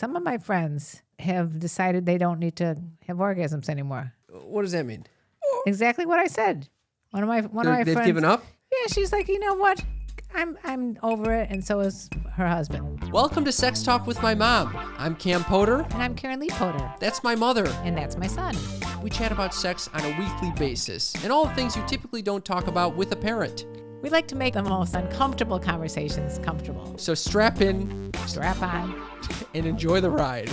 Some of my friends have decided they don't need to have orgasms anymore. What does that mean? Exactly what I said. One of my friends. They've given up? Yeah, she's like, you know what? I'm over it, and so is her husband. Welcome to Sex Talk with my mom. I'm Cam Poter. And I'm KarenLee Poter. That's my mother. And that's my son. We chat about sex on a weekly basis and all the things you typically don't talk about with a parent. We like to make the most uncomfortable conversations comfortable. So strap in, Strap on, and enjoy the ride.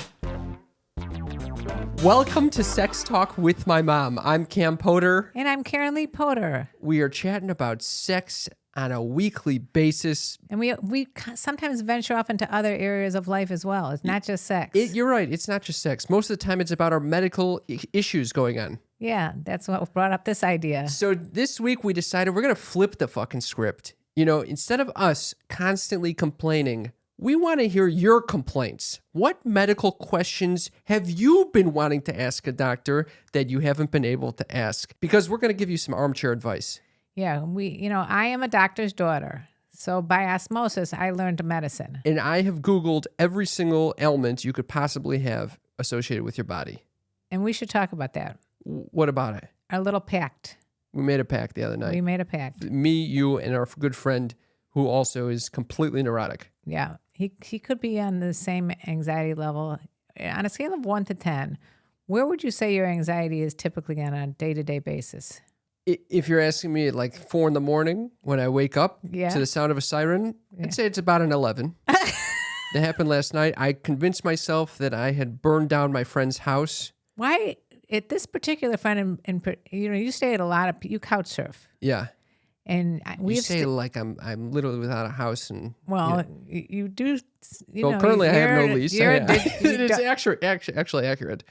Welcome to Sex Talk with my mom. I'm Cam Poter. And I'm KarenLee Poter. We are chatting about sex on a weekly basis. And we sometimes venture off into other areas of life as well. It's not just sex. You're right. It's not just sex. Most of the time, it's about our medical issues going on. Yeah, that's what brought up this idea. So this week, we decided we're going to flip the fucking script. You know, instead of us constantly complaining, we want to hear your complaints. What medical questions have you been wanting to ask a doctor that you haven't been able to ask? Because we're going to give you some armchair advice. Yeah, I am a doctor's daughter. So by osmosis, I learned medicine. And I have Googled every single ailment you could possibly have associated with your body. And we should talk about that. What about it? Our little pact. We made a pact the other night. We made a pact. Me, you, and our good friend who also is completely neurotic. Yeah, he could be on the same anxiety level. On a scale of 1 to 10, where would you say your anxiety is typically on a day-to-day basis? If you're asking me at like 4 a.m. when I wake up to the sound of a siren, I'd say it's about an 11. That happened last night. I convinced myself that I had burned down my friend's house. Why? At this particular friend, you stay at a lot of, you couch surf. Yeah. And you say like I'm literally without a house and you do. Currently I have no lease. It's actually accurate.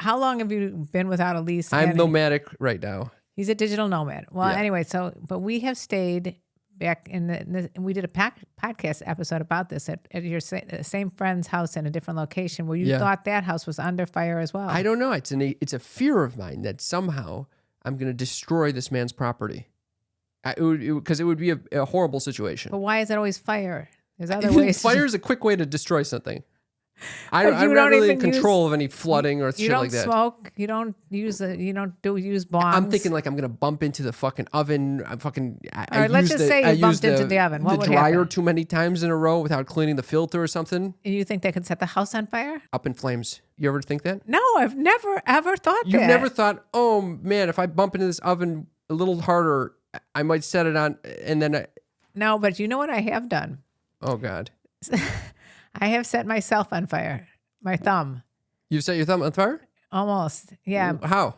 How long have you been without a lease? I'm nomadic right now. He's a digital nomad. Well, anyway, but we have stayed back and we did a podcast episode about this at your same friend's house in a different location where you thought that house was under fire as well. I don't know. It's a fear of mine that somehow I'm going to destroy this man's property. Because it would be a horrible situation. But why is it always fire? There's other ways. Fire is a quick way to destroy something. I'm not really in control of any flooding or shit like that. You don't smoke. You don't use bongs. I'm thinking like I'm gonna bump into the fucking oven. All right, let's just say you bumped into the oven. What would dryer happen? Too many times in a row without cleaning the filter or something. And you think that could set the house on fire? Up in flames. You ever think that? No, I've never ever thought that. You've never thought, oh man, if I bump into this oven a little harder, I might set it on, and then No, but you know what I have done? Oh God. I have set myself on fire. My thumb. You've set your thumb on fire? Almost. Yeah. How?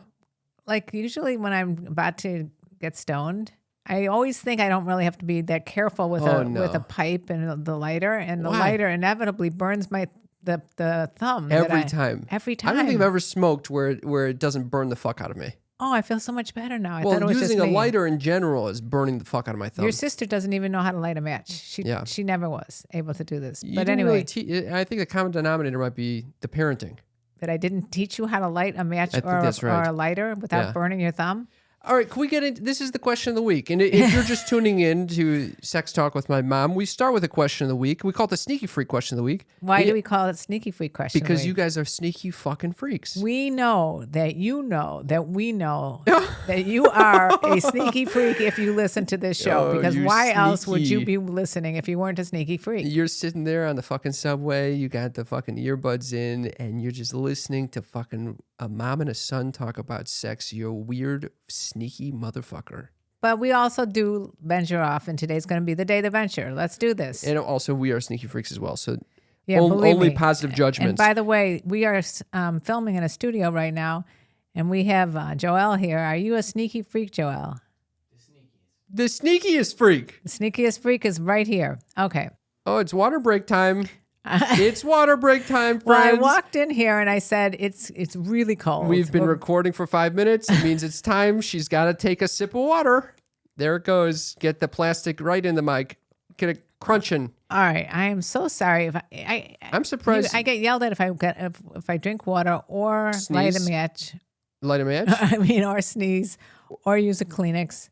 Like usually when I'm about to get stoned, I always think I don't really have to be that careful with a pipe and the lighter, and the lighter inevitably burns the thumb every time. Every time. I don't think I've ever smoked where it doesn't burn the fuck out of me. Oh, I feel so much better now. I well, thought it was using just a lighter in general is burning the fuck out of my thumb. Your sister doesn't even know how to light a match. She never was able to do this. But anyway, I think the common denominator might be the parenting. That I didn't teach you how to light a match or a lighter without burning your thumb. All right, can we get into this? Is the question of the week. And if you're just tuning in to Sex Talk with my mom, we start with a question of the week. We call it the sneaky freak question of the week. Why do we call it sneaky freak question Because of the week? you guys are sneaky fucking freaks. We know that you know that we know that you are a sneaky freak if you listen to this show. Because why else would you be listening if you weren't a sneaky freak? You're sitting there on the fucking subway, you got the fucking earbuds in, and you're just listening to fucking a mom and a son talk about sex. You're a weird, sneaky motherfucker. But we also do venture off, and today's going to be the day to venture. Let's do this. And also, we are sneaky freaks as well. So only positive judgments. And by the way, we are filming in a studio right now, and we have Joelle here. Are you a sneaky freak, Joelle? The sneakiest freak. The sneakiest freak is right here. Okay. Oh, it's water break time. It's water break time, friends. Well, I walked in here and I said, it's really cold. We've been recording for 5 minutes. It means it's time. She's got to take a sip of water. There it goes. Get the plastic right in the mic. Get it crunching. All right. I am so sorry. I'm surprised. I get yelled at if I drink water or Sneeze. light a match. Light a match? Or sneeze or use a Kleenex.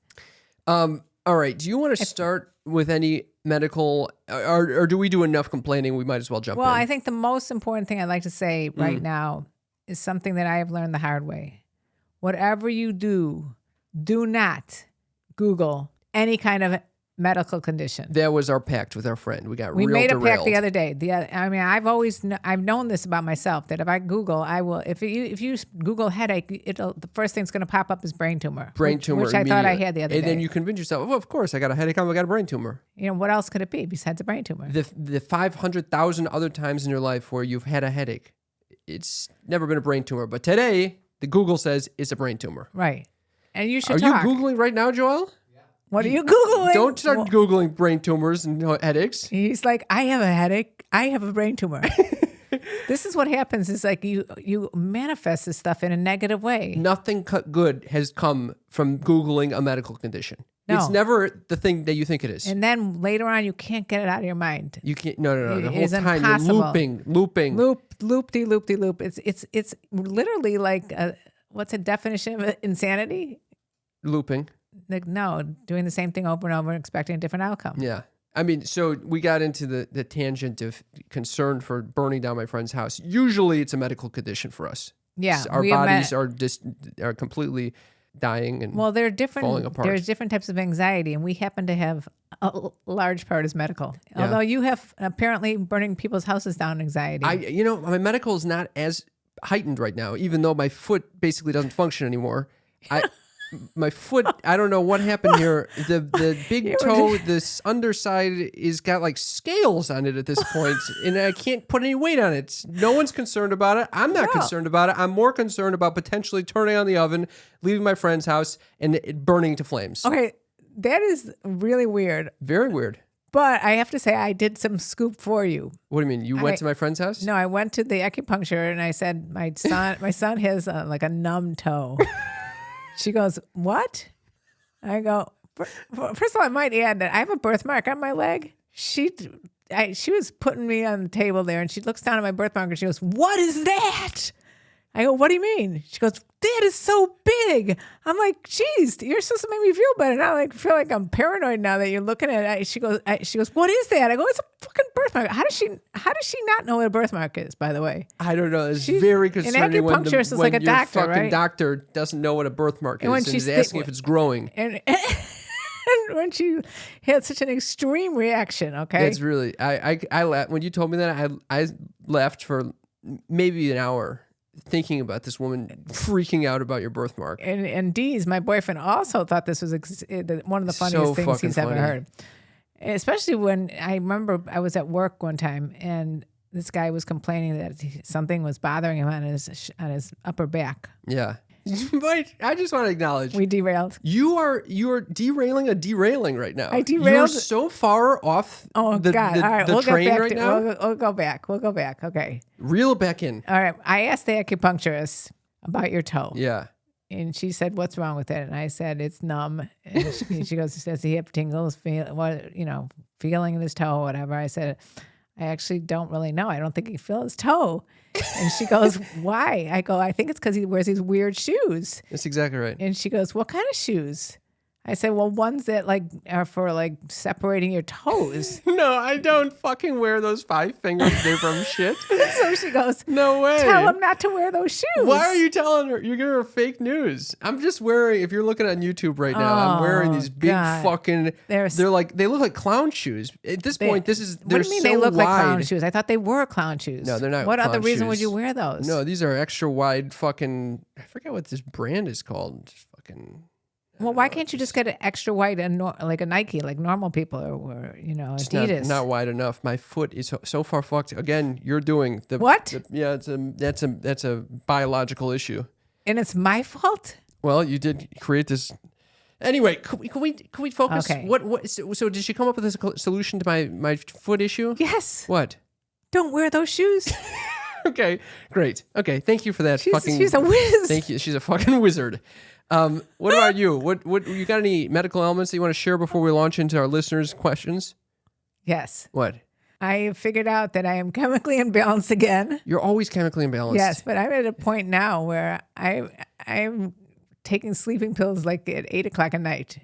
All right. Do you want to start with any medical, or do we do enough complaining? We might as well jump in. Well, I think the most important thing I'd like to say right now is something that I have learned the hard way. Whatever you do, do not Google any kind of medical condition. That was our pact with our friend. We made derailed. a pact the other day. I've known this about myself, that if I Google, I will. If you Google headache, the first thing's going to pop up is brain tumor. Which I thought I had the other day. And then you convince yourself, well, of course, I got a headache. I got a brain tumor. What else could it be besides a brain tumor? The 500,000 other times in your life where you've had a headache, it's never been a brain tumor. But today, the Google says it's a brain tumor. Right. And you should Are talk. you Googling right now, Joel? What are you Googling? Don't start Googling brain tumors and headaches. He's like, I have a headache. I have a brain tumor. This is what happens. Is like you manifest this stuff in a negative way. Nothing good has come from Googling a medical condition. No. It's never the thing that you think it is. And then later on, you can't get it out of your mind. You can't. No. The It whole is time impossible. you're looping. Loop-de-loop. It's literally like what's a definition of insanity? Looping. Like, no, doing the same thing over and over and expecting a different outcome. Yeah. I mean, so we got into the tangent of concern for burning down my friend's house. Usually it's a medical condition for us. Yeah. Our bodies are completely dying and well, there are different, falling apart. There's different types of anxiety, and we happen to have a large part is medical. Yeah. Although you have apparently burning people's houses down anxiety. My medical is not as heightened right now, even though my foot basically doesn't function anymore. My foot, I don't know what happened here. The big toe, this underside is got like scales on it at this point, and I can't put any weight on it. No one's concerned about it. I'm not concerned about it. I'm more concerned about potentially turning on the oven, leaving my friend's house, and it burning to flames. Okay, that is really weird. Very weird. But I have to say, I did some scoop for you. What do you mean? You went to my friend's house? No, I went to the acupuncture, and I said, my son has like a numb toe. She goes, what? I go, first of all, I might add that I have a birthmark on my leg. She was putting me on the table there, and she looks down at my birthmark, and she goes, what is that? I go, what do you mean? She goes, that is so big. I'm like, geez, you're supposed to make me feel better. Now I feel like I'm paranoid now that you're looking at it. She goes, what is that? I go, it's a fucking birthmark. How does she not know what a birthmark is, by the way? I don't know. It's very concerning when is like a your doctor, fucking right? doctor doesn't know what a birthmark is when and is asking if it's growing. And when she had such an extreme reaction, okay? It's really, I laughed. When you told me that, I laughed for maybe an hour thinking about this woman freaking out about your birthmark. And Dee's, my boyfriend, also thought this was one of the funniest things he's ever heard. Especially when I remember I was at work one time and this guy was complaining that something was bothering him on his upper back. Yeah. But I just want to acknowledge we derailed. You're derailing a derailing right now. I derailed. You're so far off the All right, we'll train get back right now. We'll go back. We'll go back. Okay. Reel it back in. All right. I asked the acupuncturist about your toe. Yeah. And she said, what's wrong with it? And I said, it's numb. And she goes, does he have tingles, feeling in his toe or whatever? I said, I actually don't really know. I don't think he can feel his toe. And she goes, why? I go, I think it's because he wears these weird shoes. That's exactly right. And she goes, what kind of shoes? I said, well, ones that are for separating your toes. No, I don't fucking wear those 5 finger Vibram shit. So she goes, no way. Tell him not to wear those shoes. Why are you telling her? You're giving her fake news. I'm just wearing, if you're looking on YouTube right now, I'm wearing these big fucking, they look like clown shoes. At this point, they're so wide. What do you mean they look like clown shoes? I thought they were clown shoes. No, they're not. What other reason shoes. would you wear those? No, these are extra wide fucking, I forget what this brand is called. Fucking. Well, why can't you just get an extra wide and like a Nike, like normal people or Adidas? It's not wide enough. My foot is so far fucked. Again, you're doing the what? That's a biological issue. And it's my fault? Well, you did create this. Anyway, can we focus? Okay. So did she come up with a solution to my foot issue? Yes. What? Don't wear those shoes. Okay, great. Okay, thank you for that. She's a whiz. Thank you. She's a fucking wizard. What about you? What you got any medical elements that you want to share before we launch into our listeners' questions? Yes. What? I figured out that I am chemically imbalanced again. You're always chemically imbalanced. Yes, but I'm at a point now where I'm taking sleeping pills at 8:00 at night.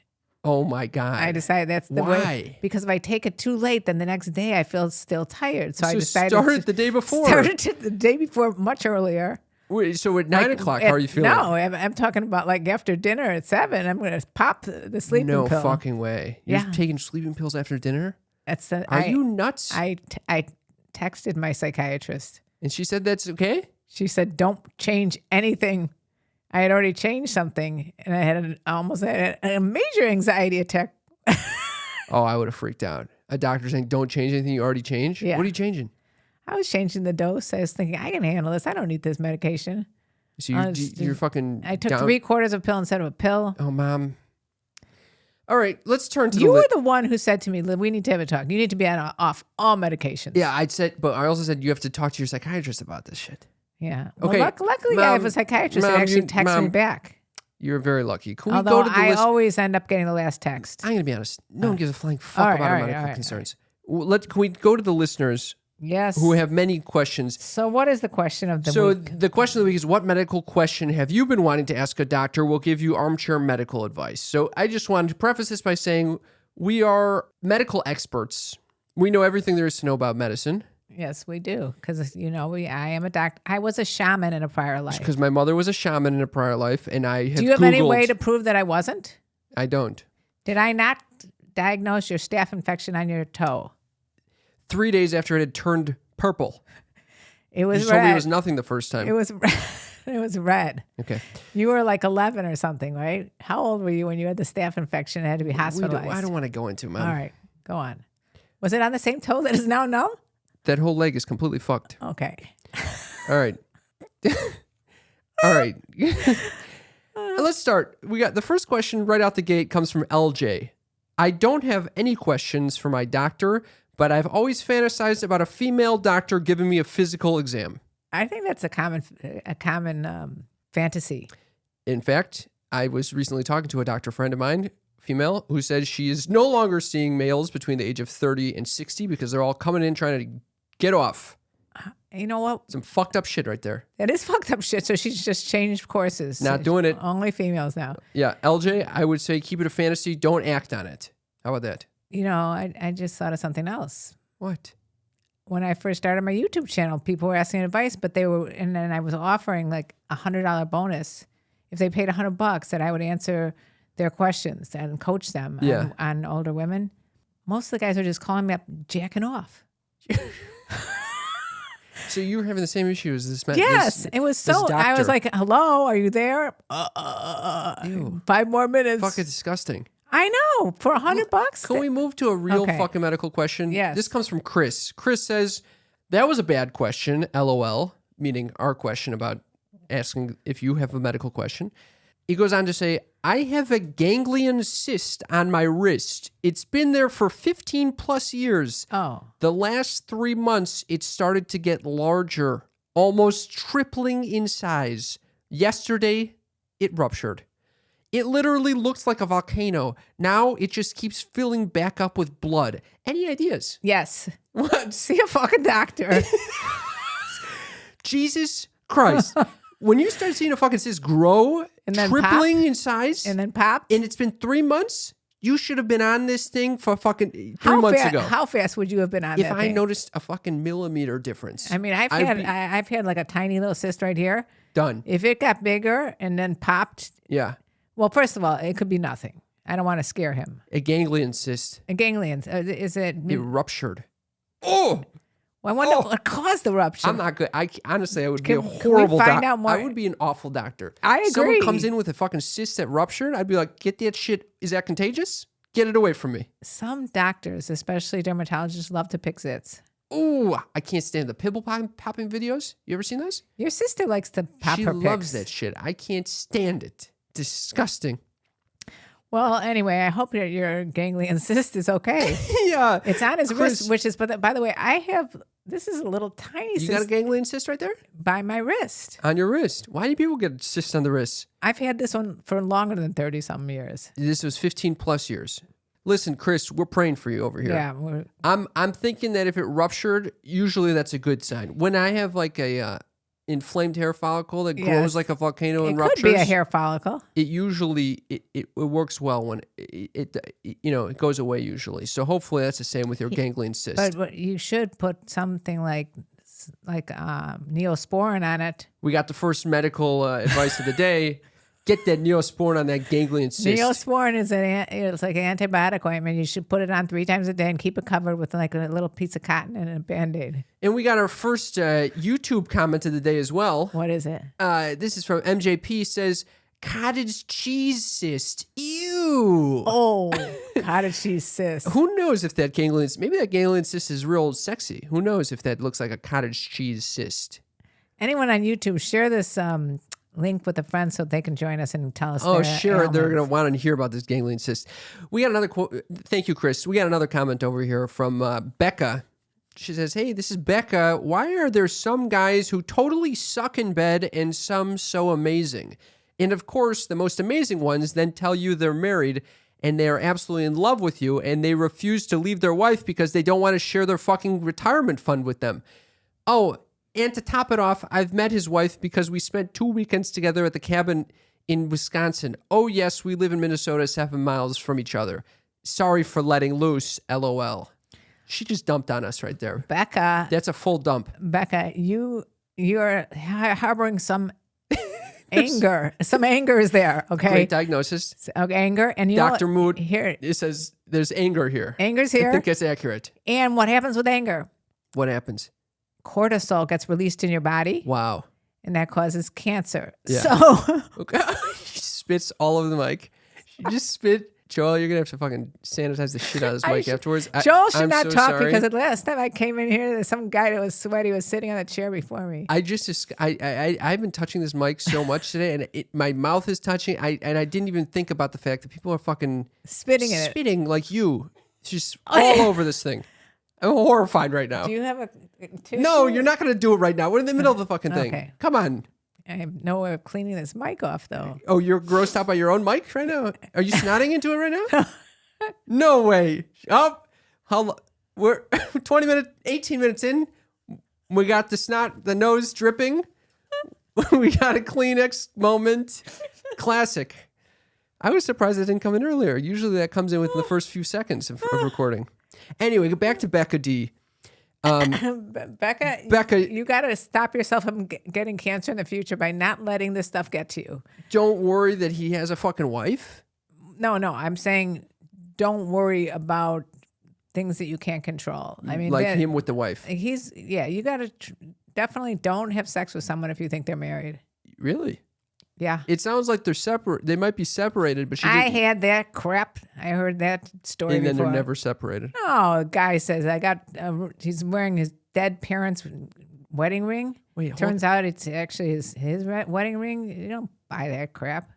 Oh my God. I decided that's the way. Because if I take it too late, then the next day I feel still tired. So I decided started the day before. Started the day before, much earlier. Wait, so at 9 o'clock, how are you feeling? No, I'm talking about like after dinner at 7. I'm going to pop the sleeping pill. No fucking way. You're taking sleeping pills after dinner? Are you nuts? I texted my psychiatrist. And she said that's okay? She said, don't change anything. I had already changed something, and I had almost had a major anxiety attack. Oh, I would have freaked out. A doctor saying, don't change anything you already changed? Yeah. What are you changing? I was changing the dose. I was thinking, I can handle this. I don't need this medication. So you're fucking I took 3/4 of a pill instead of a pill. Oh, Mom. All right, let's turn to You were the one who said to me, we need to have a talk. You need to be off all medications. Yeah, but I also said you have to talk to your psychiatrist about this shit. Yeah. Okay. Well, luckily, I have a psychiatrist that actually texts me back. You're very lucky. Can Although we go to the I list? always end up getting the last text. I'm going to be honest. No one gives a flying fuck about our medical concerns. Can we go to the listeners? Yes. Who have many questions. So what is the question of the week? So the question of the week is, what medical question have you been wanting to ask a doctor? We'll give you armchair medical advice. So I just wanted to preface this by saying we are medical experts. We know everything there is to know about medicine. Yes, we do. Because, I am a doctor. I was a shaman in a prior life. Because my mother was a shaman in a prior life, and I have Do you have any way to prove that I wasn't? I don't. Did I not diagnose your staph infection on your toe? 3 days after it had turned purple. It was you red. told me it was nothing the first time. It was red. It was red. Okay. You were like 11 or something, right? How old were you when you had the staph infection and had to be hospitalized? I don't want to go into it, Mom. All right. Go on. Was it on the same toe that is now numb? That whole leg is completely fucked. Okay. All right. All right. Let's start. We got the first question right out the gate comes from LJ. I don't have any questions for my doctor, but I've always fantasized about a female doctor giving me a physical exam. I think that's a common fantasy. In fact, I was recently talking to a doctor friend of mine, female, who said she is no longer seeing males between the age of 30 and 60 because they're all coming in trying to get off. You know what? Some fucked up shit right there. That is fucked up shit. So she's just changed courses. Not doing it. Only females now. Yeah. LJ, I would say keep it a fantasy. Don't act on it. How about that? I just thought of something else. What? When I first started my YouTube channel, people were asking advice, but and then I was offering like $100 bonus if they paid $100 that I would answer their questions and coach them on older women. Most of the guys are just calling me up, jacking off. So you were having the same issue as this man? Yes, it was so. I was like, "Hello, are you there? Ew. 5 more minutes." Fucking disgusting. I know. For $100. Can we move to a real fucking medical question? Yes. This comes from Chris. Chris says, that was a bad question, LOL, meaning our question about asking if you have a medical question. He goes on to say, I have a ganglion cyst on my wrist. It's been there for 15 plus years. Oh. The last 3 months, it started to get larger, almost tripling in size. Yesterday, it ruptured. It literally looks like a volcano. Now it just keeps filling back up with blood. Any ideas? Yes. What? See a fucking doctor. Jesus Christ. When you start seeing a fucking cyst grow, and then tripling in size, and then pop, and it's been 3 months, you should have been on this thing for fucking 3 months ago. How fast would you have been on if that I thing? noticed a fucking millimeter difference? I mean, I've had like a tiny little cyst right here. Done. If it got bigger and then popped. Yeah. Well, first of all, it could be nothing. I don't want to scare him. A ganglion cyst. A ganglion. Is it? It ruptured. Oh! Well, I wonder what caused the rupture. I'm not good. Honestly, I would be a horrible doctor. I would be an awful doctor. I agree. Someone comes in with a fucking cyst that ruptured, I'd be like, get that shit. Is that contagious? Get it away from me. Some doctors, especially dermatologists, love to pick zits. Oh, I can't stand the pimple popping videos. You ever seen those? Your sister likes to pop her pics. She loves that shit. I can't stand it. Disgusting. Well, anyway, I hope that your ganglion cyst is okay. Yeah. It's on his wrist, which is, but by the way, this is a little tiny cyst. You got a ganglion cyst right there? By my wrist. On your wrist. Why do people get cysts on the wrist? I've had this one for longer than 30-something years. This was 15 plus years. Listen, Chris, we're praying for you over here. Yeah. I'm thinking that if it ruptured, usually that's a good sign. When I have like a inflamed hair follicle that grows like a volcano and ruptures. It could be a hair follicle. It usually it works well when it goes away usually. So hopefully that's the same with your ganglion cyst. But you should put something like Neosporin on it. We got the first medical advice of the day. Get that Neosporin on that ganglion cyst. Neosporin is it's like an antibiotic ointment. You should put it on 3 times a day and keep it covered with like a little piece of cotton and a Band-Aid. And we got our first YouTube comment of the day as well. What is it? This is from MJP. Says, cottage cheese cyst. Ew. Oh, cottage cheese cyst. Who knows if that ganglion, maybe that ganglion cyst is real sexy. Who knows if that looks like a cottage cheese cyst. Anyone on YouTube, share this link with a friend so they can join us and tell us. Oh, sure. They're going to want to hear about this ganglion cyst. We got another quote. Thank you, Chris. We got another comment over here from Becca. She says, hey, this is Becca. Why are there some guys who totally suck in bed and some so amazing? And of course, the most amazing ones then tell you they're married and they're absolutely in love with you and they refuse to leave their wife because they don't want to share their fucking retirement fund with them. Oh, and to top it off, I've met his wife because we spent 2 weekends together at the cabin in Wisconsin. Oh, yes, we live in Minnesota 7 miles from each other. Sorry for letting loose, LOL. She just dumped on us right there. Becca. That's a full dump. Becca, you're harboring some anger. Some anger is there, okay? Great diagnosis. Anger. And Dr. Mood, here, it says there's anger here. Anger's here. I think it's accurate. And what happens with anger? What happens? Cortisol gets released in your body. Wow. And that causes cancer. Yeah. So. Okay. She spits all over the mic. She just spit. Joel, you're going to have to fucking sanitize the shit out of this mic afterwards. Joel should not talk sorry. because the last time I came in here, there's some guy that was sweaty was sitting on the chair before me. I've been touching this mic so much today, and my mouth is touching. I didn't even think about the fact that people are fucking spitting like you. It's just all over this thing. I'm horrified right now. Do you have a tissue? No, you're not going to do it right now. We're in the middle of the fucking thing. Okay. Come on. I have no way of cleaning this mic off, though. Oh, you're grossed out by your own mic right now? Are you snotting into it right now? No way. Oh, we're 18 minutes in. We got the snot, the nose dripping. We got a Kleenex moment. Classic. I was surprised it didn't come in earlier. Usually that comes in within the first few seconds of recording. Anyway, go back to Becca D. Becca, you got to stop yourself from getting cancer in the future by not letting this stuff get to you. Don't worry that he has a fucking wife. No, I'm saying don't worry about things that you can't control. I mean, like him with the wife. You got to definitely don't have sex with someone if you think they're married. Really? Yeah. It sounds like they're separate. They might be separated, but I had that crap. I heard that story and then before. they're never separated. No, a guy says he's wearing his dead parents' wedding ring. Wait, turns out it's actually his wedding ring. You don't buy that crap.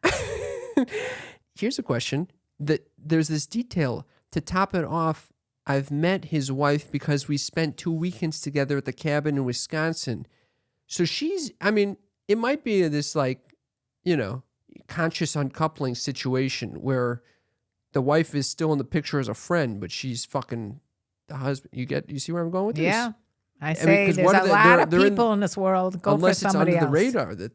Here's a question. There's this detail to top it off. I've met his wife because we spent 2 weekends together at the cabin in Wisconsin. So it might be this conscious uncoupling situation where the wife is still in the picture as a friend, but she's fucking the husband. You see where I'm going with this? Yeah. I say there's a lot of people in this world. Go for somebody else. Unless it's under the radar that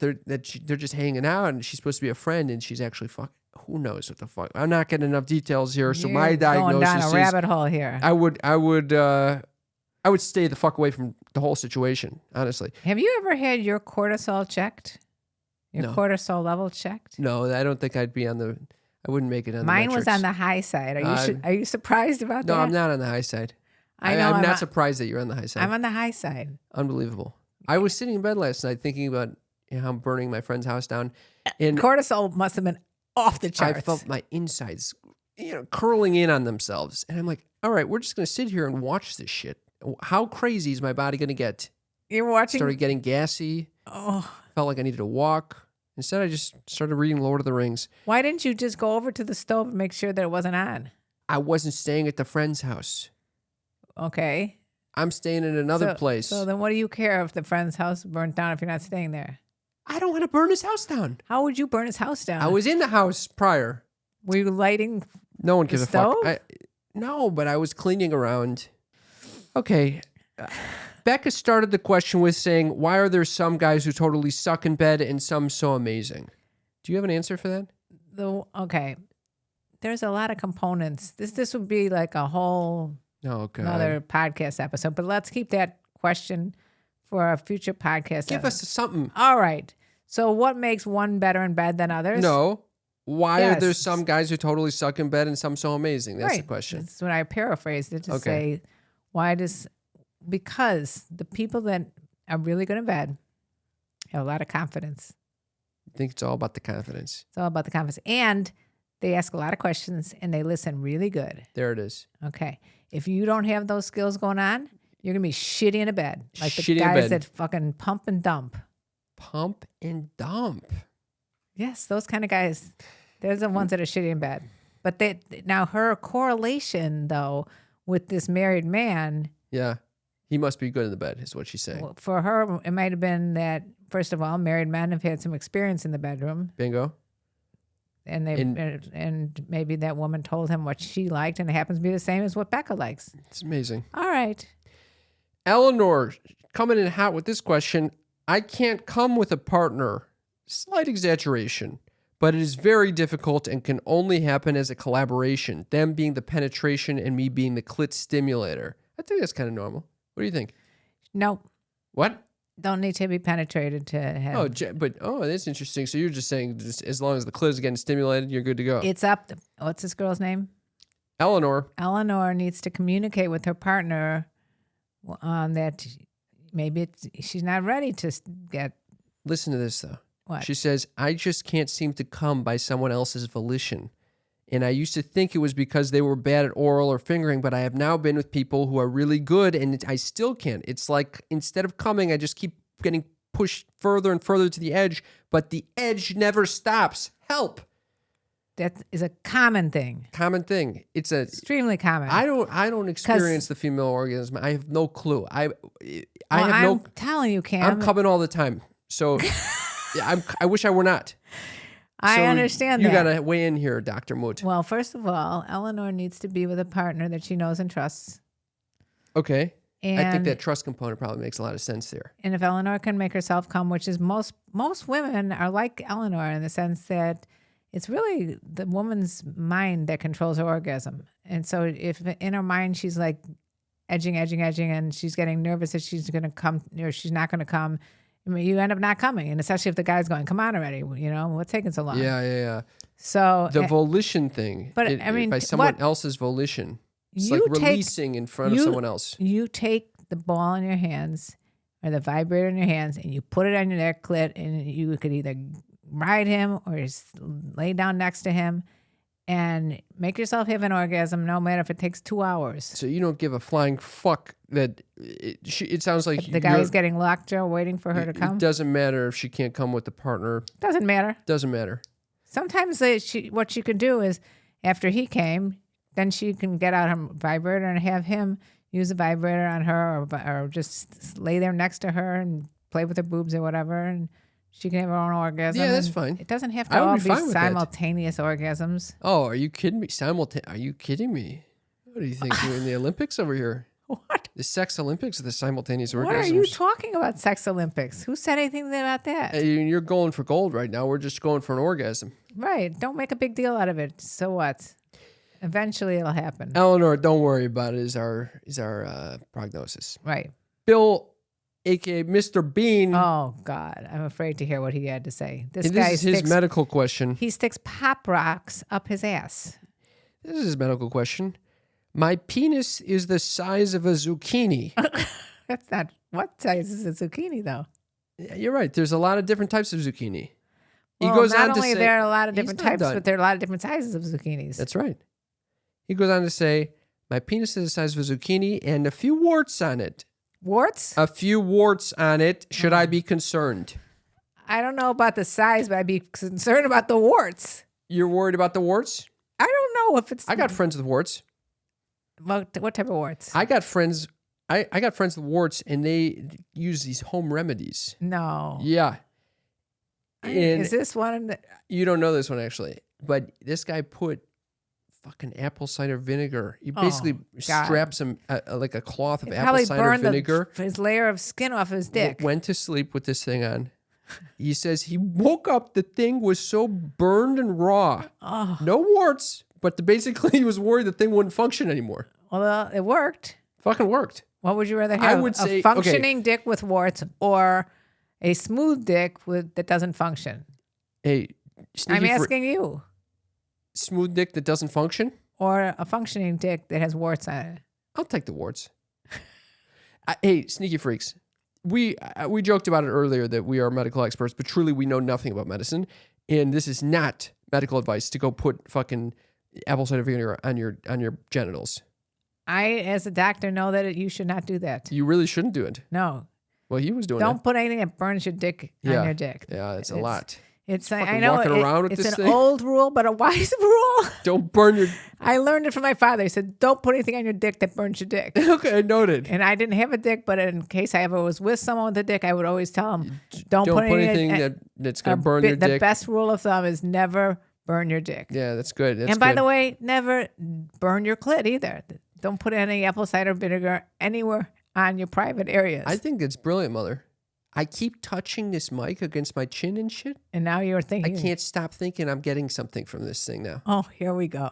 they're just hanging out and she's supposed to be a friend and she's actually fucking. Who knows what the fuck? I'm not getting enough details here, so my diagnosis going down a rabbit hole here. I would stay the fuck away from the whole situation. Honestly. Have you ever had your cortisol checked? Your cortisol level checked? No, I don't think I'd be on the. I wouldn't make it on. Mine the was on the high side. Are you surprised about that? No, I'm not on the high side. I'm not surprised that you're on the high side. I'm on the high side. Unbelievable. I was sitting in bed last night thinking about how I'm burning my friend's house down. And cortisol must have been off the charts. I felt my insides, curling in on themselves. And I'm like, all right, we're just going to sit here and watch this shit. How crazy is my body going to get? You're watching? Started getting gassy. Oh. Felt like I needed to walk. Instead, I just started reading Lord of the Rings. Why didn't you just go over to the stove and make sure that it wasn't on? I wasn't staying at the friend's house. Okay. I'm staying in another place. So then what do you care if the friend's house burnt down if you're not staying there? I don't want to burn his house down. How would you burn his house down? I was in the house prior. Were you lighting No one gives a stove? fuck. No, but I was cleaning around. Okay. Becca started the question with saying, why are there some guys who totally suck in bed and some so amazing? Do you have an answer for that? Okay. There's a lot of components. This would be like a whole another podcast episode, but let's keep that question for a future podcast. Give us something. All right. So what makes one better in bed than others? No. Why are there some guys who totally suck in bed and some so amazing? That's the question. That's when I paraphrased it to say, because the people that are really good in bed have a lot of confidence. I think it's all about the confidence. It's all about the confidence. And they ask a lot of questions and they listen really good. There it is. Okay. If you don't have those skills going on, you're going to be shitty in a bed. Like the Shitty guys that fucking pump and dump. Pump and dump. Yes, those kind of guys. They're the ones that are shitty in bed. But now her correlation, though, with this married man. Yeah. He must be good in the bed, is what she's saying. For her, it might have been that, first of all, married men have had some experience in the bedroom. Bingo. And and maybe that woman told him what she liked, and it happens to be the same as what Becca likes. It's amazing. All right. Eleanor, coming in hot with this question. I can't come with a partner. Slight exaggeration. But it is very difficult and can only happen as a collaboration. Them being the penetration and me being the clit stimulator. I think that's kind of normal. What do you think? No. What? Don't need to be penetrated to have. That's interesting. So you're just saying as long as the clit is getting stimulated, you're good to go. It's up. What's this girl's name? Eleanor. Eleanor needs to communicate with her partner that maybe she's not ready to get. Listen to this, though. What? She says, I just can't seem to come by someone else's volition. And I used to think it was because they were bad at oral or fingering, but I have now been with people who are really good and I still can't. It's like instead of coming, I just keep getting pushed further and further to the edge, but the edge never stops. Help. That is a common thing. Common thing. It's extremely common. I don't experience the female orgasm. I have no clue. I'm telling you, Cam. I'm coming all the time. So I wish I were not. I understand that. You got to weigh in here, Dr. Moot. Well, first of all, Eleanor needs to be with a partner that she knows and trusts. Okay. I think that trust component probably makes a lot of sense there. And if Eleanor can make herself come, which is most women are like Eleanor in the sense that it's really the woman's mind that controls her orgasm. And so if in her mind she's like edging, and she's getting nervous that she's going to come or she's not going to come, I mean, you end up not coming, and especially if the guy's going, "Come on already," what's taking so long? Yeah. So the volition thing, but by someone else's volition, it's like releasing in front of someone else. You take the ball in your hands or the vibrator in your hands, and you put it on your clit, and you could either ride him or just lay down next to him, and make yourself have an orgasm, no matter if it takes 2 hours. So you don't give a flying fuck that it sounds like if the guy is getting lockjaw waiting for her to come. It doesn't matter if she can't come with the partner. Doesn't matter. Doesn't matter. Sometimes what she can do is after he came, then she can get out her vibrator and have him use the vibrator on her or just lay there next to her and play with her boobs or whatever, and she can have her own orgasm. Yeah, that's fine. It doesn't have to all be simultaneous orgasms. Oh, are you kidding me? Are you kidding me? What do you think? You're in the Olympics over here? What? The sex Olympics or the simultaneous orgasms? What are you talking about, sex Olympics? Who said anything about that? You're going for gold right now. We're just going for an orgasm. Right. Don't make a big deal out of it. So what? Eventually it'll happen. Eleanor, don't worry about it, is our prognosis. Right. Bill, a.k.a. Mr. Bean. Oh, God. I'm afraid to hear what he had to say. This is his medical question. He sticks pop rocks up his ass. This is his medical question. My penis is the size of a zucchini. That's not... What size is a zucchini, though? Yeah, you're right. There's a lot of different types of zucchini. Well, he goes not on only to say, there are a lot of different types, but there are a lot of different sizes of zucchinis. That's right. He goes on to say, my penis is the size of a zucchini and a few warts on it. Warts? A few warts on it. Should I be concerned? I don't know about the size, but I'd be concerned about the warts. You're worried about the warts? I don't know if it's... I got friends with warts. What type of warts? I got friends... I got friends with warts, and they use these home remedies. No. Yeah. Is this one? You don't know this one, actually. But this guy put fucking apple cider vinegar. He basically straps him like a cloth of apple probably cider burned vinegar. His layer of skin off his dick. Went to sleep with this thing on. He says he woke up, the thing was so burned and raw. Oh. No warts, but basically he was worried the thing wouldn't function anymore. Well, it worked. Fucking worked. What would you rather have? I would say a functioning dick with warts or a smooth dick that doesn't function? Hey, I'm asking you. Smooth dick that doesn't function? Or a functioning dick that has warts on it? I'll take the warts. Hey, sneaky freaks. We joked about it earlier that we are medical experts, but truly we know nothing about medicine. And this is not medical advice to go put fucking apple cider vinegar on your genitals. I, as a doctor, know that you should not do that. You really shouldn't do it. No. Well, he was doing it. Don't put anything that burns your dick on your dick. Yeah, it's a lot. It's I know around with it's this an thing. old rule, but a wise rule. Don't burn your... I learned it from my father. He said, don't put anything on your dick that burns your dick. Okay, noted. And I didn't have a dick, but in case I ever was with someone with a dick, I would always tell them, don't put anything that's going to burn your dick. The best rule of thumb is never burn your dick. Yeah, that's good. And by the way, never burn your clit either. Don't put any apple cider vinegar anywhere on your private areas. I think it's brilliant, Mother. I keep touching this mic against my chin and shit. And now you're thinking. I can't stop thinking I'm getting something from this thing now. Oh, here we go.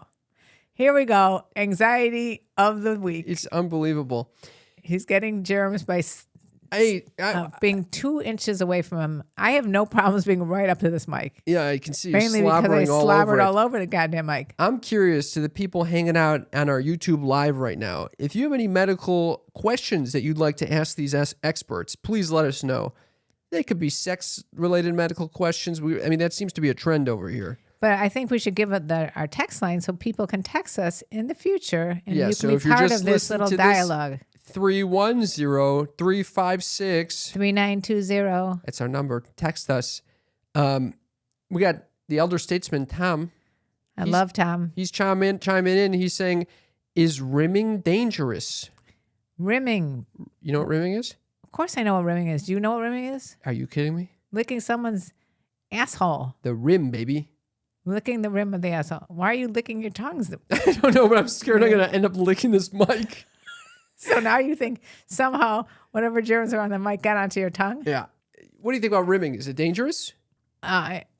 Here we go. Anxiety of the week. It's unbelievable. He's getting germs by being 2 inches away from him. I have no problems being right up to this mic. Yeah, I can see you mainly slobbering because I slobbered all over the goddamn mic. I'm curious to the people hanging out on our YouTube live right now. If you have any medical questions that you'd like to ask these experts, please let us know. They could be sex-related medical questions. That seems to be a trend over here. But I think we should give it our text line so people can text us in the future, and you can be if you're part just of this little dialogue. 310-356-3920. That's our number. Text us. We got the elder statesman, Tom. I love Tom. He's chiming in. He's saying, is rimming dangerous? Rimming. You know what rimming is? Of course I know what rimming is. Do you know what rimming is? Are you kidding me? Licking someone's asshole. The rim, baby. Licking the rim of the asshole. Why are you licking your tongues? I don't know, but I'm scared I'm going to end up licking this mic. So now you think somehow whatever germs are on the mic got onto your tongue? Yeah. What do you think about rimming? Is it dangerous?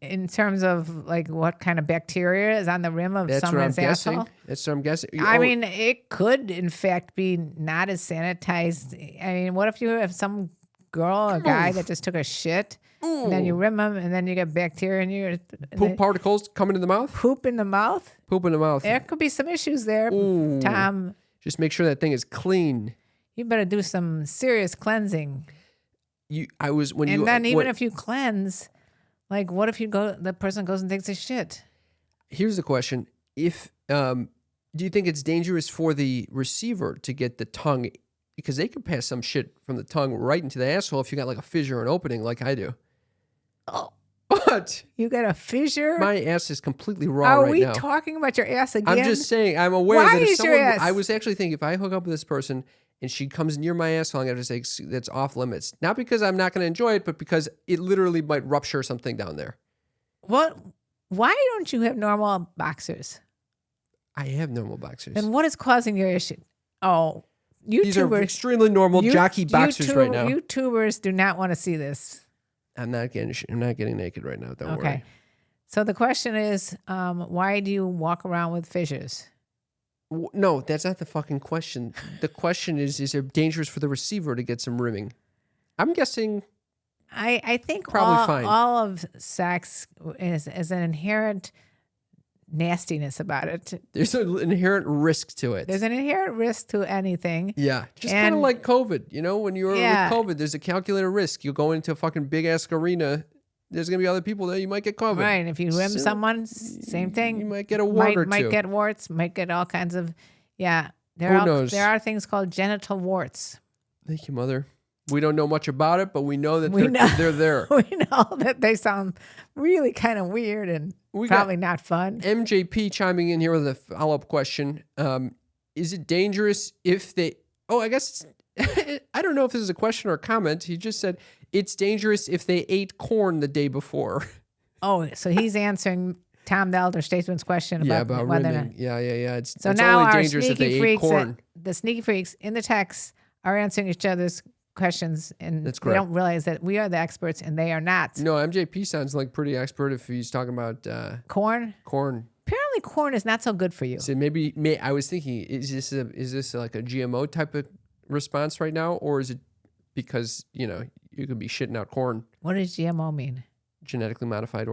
In terms of like what kind of bacteria is on the rim of someone's asshole? That's what I'm guessing. I mean, it could in fact be not as sanitized. I mean, what if you have some girl or guy that just took a shit and then you rim them and then you get bacteria in your poop particles coming in the mouth? Poop in the mouth? Poop in the mouth. There could be some issues there, Ooh. Tom. Just make sure that thing is clean. You better do some serious cleansing. If you cleanse, like what if the person goes and takes a shit? Here's the question. If do you think it's dangerous for the receiver to get the tongue, because they could pass some shit from the tongue right into the asshole if you got like a fissure or an opening like I do. Oh. What? You got a fissure? My ass is completely raw Are right we now. talking about your ass again? I'm just saying, I'm aware Why that if is your ass? I was actually thinking if I hook up with this person and she comes near my asshole, I'm going to say that's off limits. Not because I'm not going to enjoy it, but because it literally might rupture something down there. What? Why don't you have normal boxers? I have normal boxers. And what is causing your issue? Oh, YouTubers. These are extremely normal jockey boxers right now. YouTubers do not want to see this. I'm not getting naked right now. Don't worry. Okay. So the question is, why do you walk around with fissures? No, that's not the fucking question. The question is it dangerous for the receiver to get some rimming? I'm guessing. I think probably fine. All of sex is an inherent nastiness about it. There's an inherent risk to it. There's an inherent risk to anything. Yeah. Just kind of like COVID. You know, when you're with COVID, there's a calculated risk. You'll go into a fucking big ass arena. There's going to be other people there. You might get COVID. Right. If you rim someone, same thing. You might get a wart or two. Might get warts. Might get all kinds of, Who knows? There are things called genital warts. Thank you, Mother. We don't know much about it, but we know that they're there. We know that they sound really kind of weird and probably not fun. MJP chiming in here with a follow-up question. Is it dangerous if they... Oh, I guess... I don't know if this is a question or a comment. He just said, it's dangerous if they ate corn the day before. Oh, so he's answering Tom the Elder Statesman's question about whether or not. rimming. Yeah. It's So it's now only our dangerous if sneaky they ate freaks, corn. the sneaky freaks in the text are answering each other's questions, and That's they correct. don't realize that we are the experts and they are not. No, MJP sounds like pretty expert if he's talking about Corn? corn. Apparently corn is not so good for you. So I was thinking, is this like a GMO type of response right now, or is it because you could be shitting out corn? What does GMO mean? Genetically modified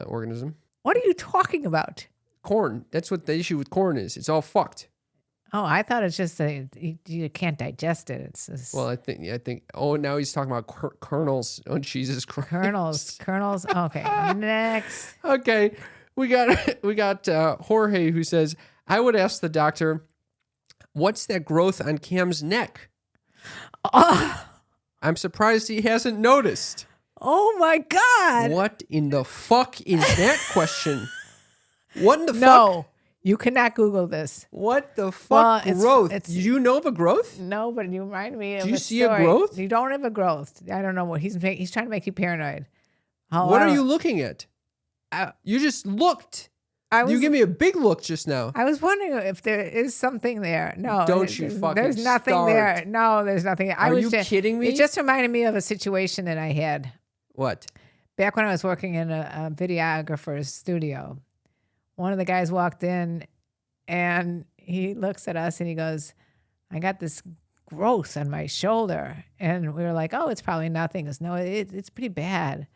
organism. What are you talking about? Corn. That's what the issue with corn is. It's all fucked. Oh, I thought it's just you can't digest it. It's just Well, I think. Oh, now he's talking about kernels. Oh, Jesus Christ. kernels. Okay, next. Okay, we got Jorge who says, I would ask the doctor, what's that growth on Cam's neck? Oh, I'm surprised he hasn't noticed. oh my God. What in the fuck is that question? What in the fuck? No, you cannot Google this. What the fuck growth? it's- Do you know of a growth? No, but you remind me of Do you a see a story. growth? You don't have a growth. I don't know what he's trying to make you paranoid. Oh, What I are don't- you looking at? You just looked. I was, You give me a big look just now. I was wondering if there is something there. No, Don't you fucking There's nothing start. there. No, there's nothing. Are you kidding me? It just reminded me of a situation that I had What? back when I was working in a videographer's studio. One of the guys walked in, and he looks at us and he goes, "I got this growth on my shoulder," and we were like, "Oh, it's probably nothing." He goes, "No, it's pretty bad."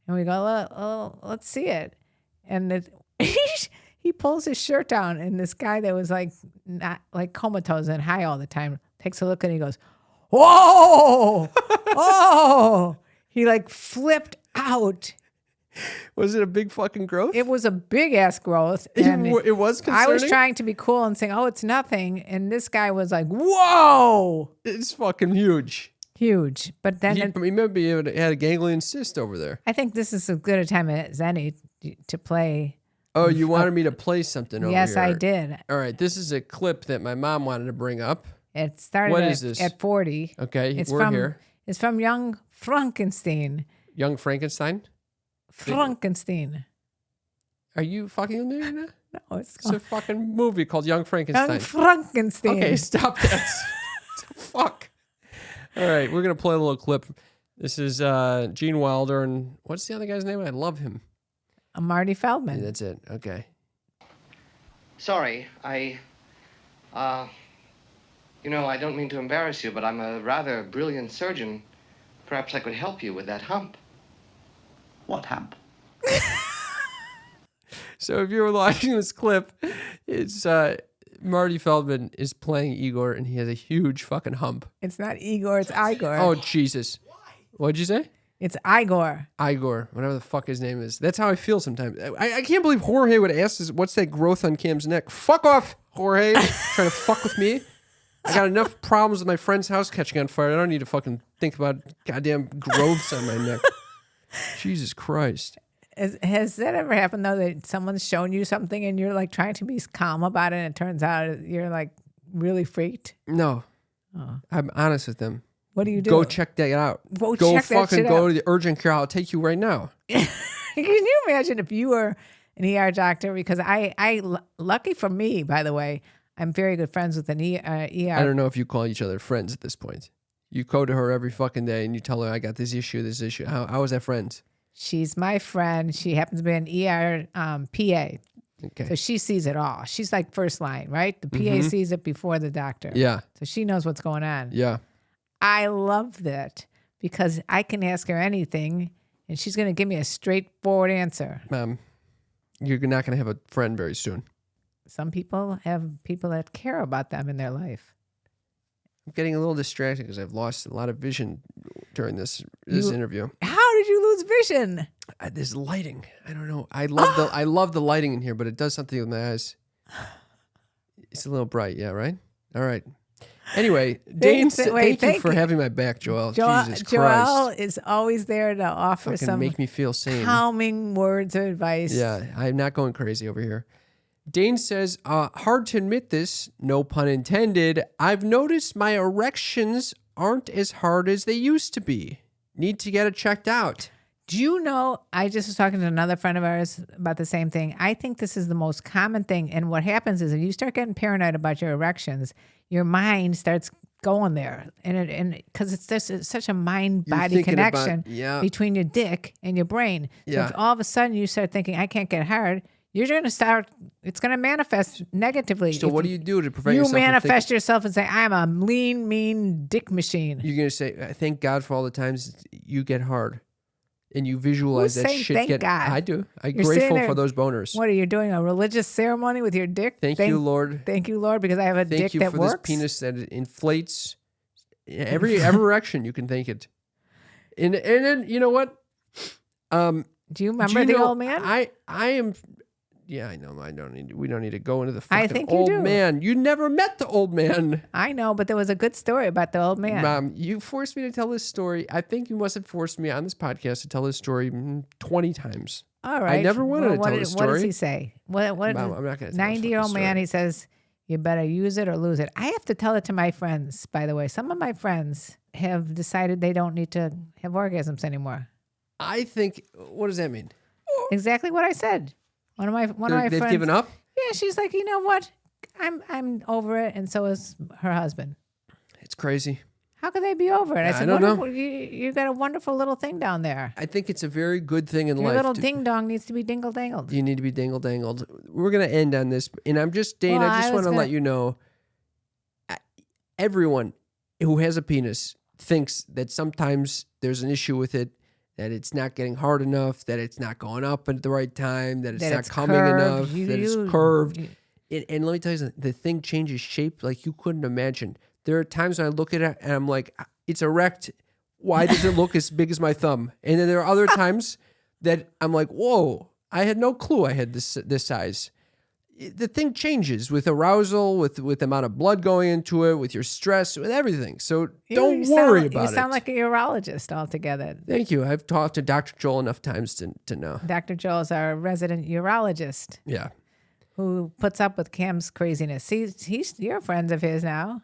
And we go, let's see it. And he pulls his shirt down, and this guy that was not comatose and high all the time takes a look and he goes, "Whoa, oh!" He flipped out. Was it a big fucking growth? It was a big ass growth. And it was concerning? I was trying to be cool and saying, "Oh, it's nothing," and this guy was like, "Whoa, It's fucking huge. huge!" But then Maybe he had a ganglion cyst over there. I think this is as good a time as any to play. Oh, you wanted me to play something over here. Yes, I did. All right, this is a clip that my mom wanted to bring up. It started What is this? at 40. Okay, we're here. It's from Young Frankenstein. Young Frankenstein? Frankenstein. Are you fucking with me right now? No, it's It's a fucking movie called Young Frankenstein. Young Frankenstein. Okay, stop that. Fuck. All right, we're going to play a little clip. This is Gene Wilder, and what's the other guy's name? I love him. Marty Feldman. Yeah, that's it. Okay. Sorry, I don't mean to embarrass you, but I'm a rather brilliant surgeon. Perhaps I could help you with that hump. What hump? So if you're watching this clip, it's Marty Feldman is playing Igor, and he has a huge fucking hump. It's not Igor, it's Igor. Oh, Jesus. What'd you say? It's Igor. Igor, whatever the fuck his name is. That's how I feel sometimes. I can't believe Jorge would ask us, what's that growth on Cam's neck? Fuck off, Jorge. Trying to fuck with me. I got enough problems with my friend's house catching on fire. I don't need to fucking think about goddamn growths on my neck. Jesus Christ. Has that ever happened, though, that someone's shown you something and you're trying to be calm about it and it turns out you're really freaked? No. Oh. I'm honest with them. What do you do? Go check that out. Go Go check that fucking shit go out. to the urgent care. I'll take you right now. Can you imagine if you were an ER doctor? Because lucky for me, by the way, I'm very good friends with an ER. I don't know if you call each other friends at this point. You go to her every fucking day and you tell her, I got this issue. How is that friends? She's my friend. She happens to be an ER PA. Okay. So she sees it all. She's like first line, right? The PA sees it before the doctor. Yeah. So she knows what's going on. Yeah. I love that because I can ask her anything and she's going to give me a straightforward answer. You're not going to have a friend very soon. Some people have people that care about them in their life. I'm getting a little distracted because I've lost a lot of vision during this interview. How did you lose vision? There's lighting. I don't know. I love the lighting in here, but it does something with my eyes. It's a little bright, yeah, right? All right. Anyway, Dane, thank you for having my back, Joel. Jesus Christ. Joel is always there to offer Fucking some make me feel sane. calming words of advice. Yeah, I'm not going crazy over here. Dane says, hard to admit this, no pun intended. I've noticed my erections aren't as hard as they used to be. Need to get it checked out. Do you know, I just was talking to another friend of ours about the same thing. I think this is the most common thing. And what happens is if you start getting paranoid about your erections, your mind starts going there. And because it's just such a mind-body connection between your dick and your brain. So if all of a sudden you start thinking, I can't get hard, you're going to start, it's going to manifest negatively. So what do you do to prevent yourself? You manifest yourself and say, I'm a lean, mean dick machine. You're going to say, thank God for all the times you get hard. And you visualize that shit thank God? I do. I'm grateful for those boners. What are you doing? A religious ceremony with your dick? Thank you, Lord. Thank you, Lord, because I have a dick that works. Thank you for this penis that inflates. Every erection, you can thank it. And then you know what? Do you remember the old man? I am. Yeah, I know. We don't need to go into the fucking I think you old do. man. You never met the old man. I know, but there was a good story about the old man. Mom, you forced me to tell this story. I think you must have forced me on this podcast to tell this story 20 times. All right. I never wanted to tell this story. What does he say? What Mom, I'm not going to tell 90-year-old man, he says, you better use it or lose it. I have to tell it to my friends, by the way. Some of my friends have decided they don't need to have orgasms anymore. I think, what does that mean? Exactly what I said. One of my friends. They've given up? Yeah, she's like, you know what? I'm over it, and so is her husband. It's crazy. How could they be over it? I don't know. You got a wonderful little thing down there. I think it's a very good thing in life. Your little ding dong needs to be dingle dangled. You need to be dingle dangled. We're going to end on this. And I'm just, Dane, I just want to let you know, everyone who has a penis thinks that sometimes there's an issue with it, that it's not getting hard enough, that it's not going up at the right time, that it's not coming enough, that it's curved. And let me tell you something, the thing changes shape like you couldn't imagine. There are times when I look at it and I'm like, it's erect. Why does it look as big as my thumb? And then there are other times that I'm like, whoa, I had no clue I had this size. The thing changes with arousal, with the amount of blood going into it, with your stress, with everything. So don't worry about it. You sound like a urologist altogether. Thank you. I've talked to Dr. Joel enough times to know. Dr. Joel is our resident urologist. Yeah. Who puts up with Cam's craziness. You're friends of his now.